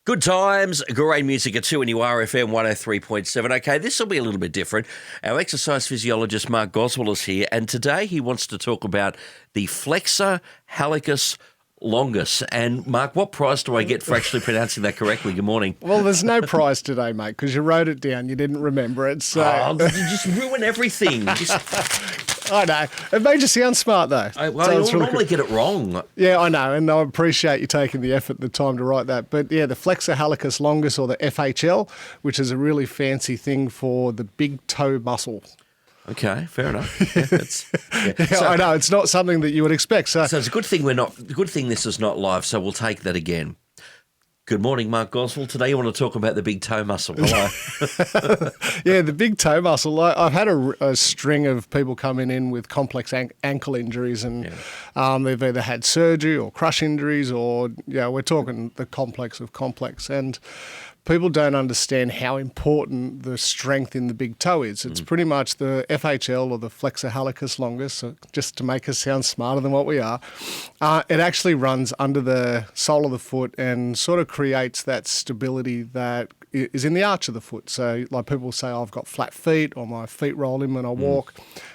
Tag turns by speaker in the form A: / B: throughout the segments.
A: Good times, great music at 2NURFM 103.7. Okay, this will be a little bit different. Our exercise physiologist, Mark Goswell, is here, and today he wants to talk about the flexor hallucis longus. And Mark, what prize do I get for actually pronouncing that correctly? Good morning.
B: Well, there's no prize today, mate, because you wrote it down. You didn't remember it. So.
A: Oh, you just ruin everything.
B: I know. It made you sound smart, though.
A: I normally get it wrong.
B: Yeah, I know, and I appreciate you taking the effort and the time to write that. But yeah, the flexor hallucis longus, or the FHL, which is a really fancy thing for the big toe muscle.
A: Okay, fair enough. Yeah,
B: So, I know, it's not something that you would expect. So
A: it's a good thing this is not live, so we'll take that again. Good morning, Mark Goswell. Today you want to talk about the big toe muscle. Hello.
B: Yeah, the big toe muscle. I've had a string of people coming in with complex ankle injuries, and they've either had surgery or crush injuries, or we're talking the complex of complex. And people don't understand how important the strength in the big toe is. It's pretty much the FHL, or the flexor hallucis longus, so just to make us sound smarter than what we are. It actually runs under the sole of the foot and sort of creates that stability that is in the arch of the foot. So like people say, I've got flat feet, or my feet roll in when I walk.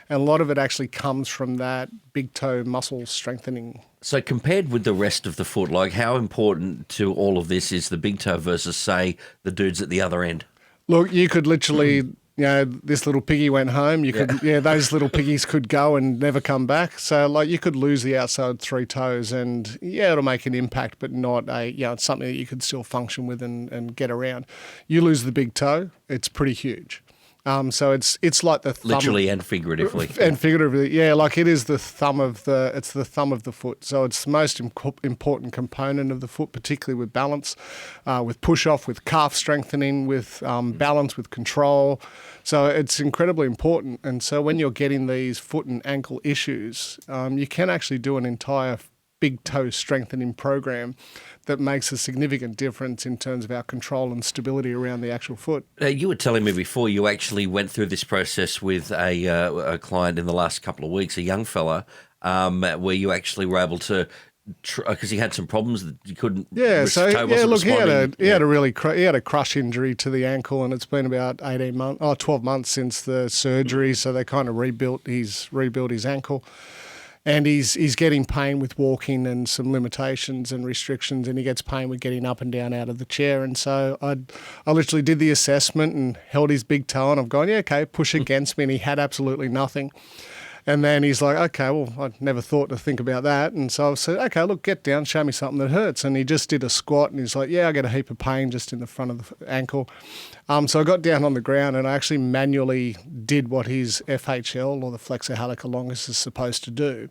B: And a lot of it actually comes from that big toe muscle strengthening.
A: So compared with the rest of the foot, like how important to all of this is the big toe versus, say, the dudes at the other end?
B: Look, you could literally, this little piggy went home. You could, those little piggies could go and never come back. So like you could lose the outside three toes, and it'll make an impact, but not it's something that you could still function with and get around. You lose the big toe, it's pretty huge. So it's like the thumb,
A: literally and figuratively,
B: like it is the thumb of the foot. So it's the most important component of the foot, particularly with balance, with push off, with calf strengthening, with balance, with control. So it's incredibly important. And so when you're getting these foot and ankle issues, you can actually do an entire big toe strengthening program that makes a significant difference in terms of our control and stability around the actual foot.
A: You were telling me before you actually went through this process with a client in the last couple of weeks, a young fella, where you actually were able to, because he had some problems that you couldn't. He had
B: a crush injury to the ankle, and it's been about 12 months since the surgery. So they kind of rebuilt his ankle. And he's getting pain with walking and some limitations and restrictions, and he gets pain with getting up and down out of the chair. And so I literally did the assessment and held his big toe, and I've gone, push against me, and he had absolutely nothing. And then he's like, okay, well, I never thought to think about that. And so I said, okay, look, get down, show me something that hurts. And he just did a squat, and he's like, I get a heap of pain just in the front of the ankle. So I got down on the ground, and I actually manually did what his FHL, or the flexor hallucis longus, is supposed to do,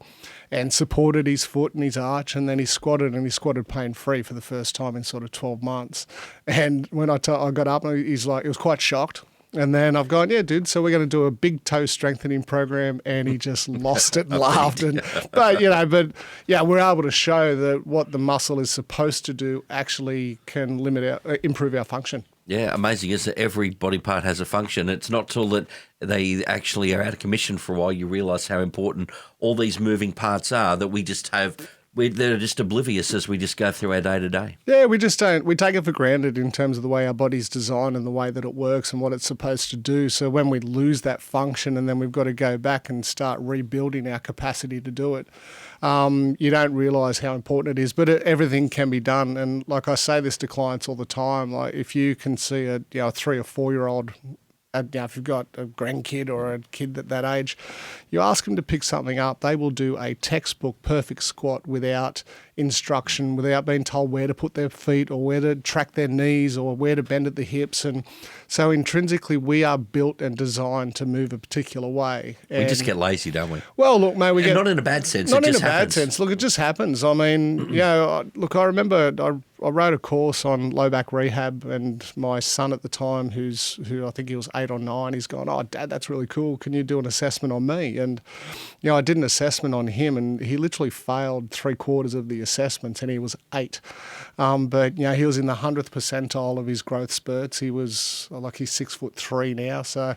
B: and supported his foot and his arch, and then he squatted pain-free for the first time in sort of 12 months. And when I got up, he's like, he was quite shocked. And then I've gone, dude, so we're going to do a big toe strengthening program. And he just lost it and laughed. But we're able to show that what the muscle is supposed to do actually can improve our function.
A: Yeah, amazing is that every body part has a function. It's not till that they actually are out of commission for a while you realise how important all these moving parts are that we just have. They're just oblivious as we just go through our day-to-day.
B: Yeah, we just don't. We take it for granted in terms of the way our body's designed and the way that it works and what it's supposed to do. So when we lose that function, and then we've got to go back and start rebuilding our capacity to do it, you don't realise how important it is. But everything can be done. And like I say this to clients all the time, like if you can see a 3 or 4 year old, if you've got a grandkid or a kid at that age, you ask them to pick something up, they will do a textbook perfect squat without instruction, without being told where to put their feet or where to track their knees or where to bend at the hips. And so intrinsically, we are built and designed to move a particular way.
A: We just get lazy, don't we?
B: Well, look, mate,
A: not in a bad sense.
B: Not in a bad sense. Look, it just happens. I mean, look, I remember I wrote a course on low back rehab, and my son at the time, who I think he was 8 or 9. He's gone, "Oh, Dad, that's really cool. Can you do an assessment on me?" And, I did an assessment on him, and he literally failed 3/4 of the assessments, and he was 8. But, he was in the 100th percentile of his growth spurts. He was, he's 6'3" now. So,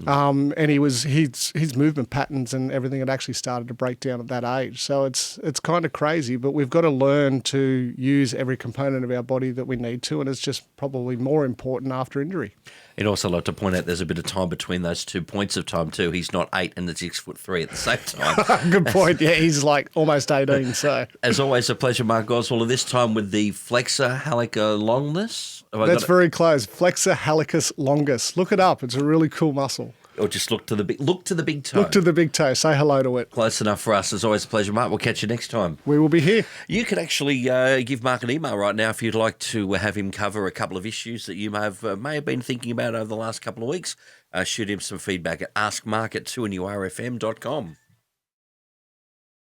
B: and his movement patterns and everything had actually started to break down at that age. So it's kind of crazy, but we've got to learn to use every component of our body that we need to, and it's just probably more important after injury.
A: I'd also like to point out there's a bit of time between those 2 points of time too. He's not 8 and 6'3" at the same time.
B: Good point. Yeah, he's like almost 18. So,
A: as always, a pleasure, Mark Goswell. This time with the flexor hallucis longus.
B: That's very close. Flexor hallucis longus. Look it up. It's a really cool muscle.
A: Or just look to the big toe.
B: Look to the big toe. Say hello to it.
A: Close enough for us. It's always a pleasure, Mark. We'll catch you next time.
B: We will be here.
A: You can actually give Mark an email right now if you'd like to have him cover a couple of issues that you may have been thinking about over the last couple of weeks. Shoot him some feedback at askmark@2nurfm.com.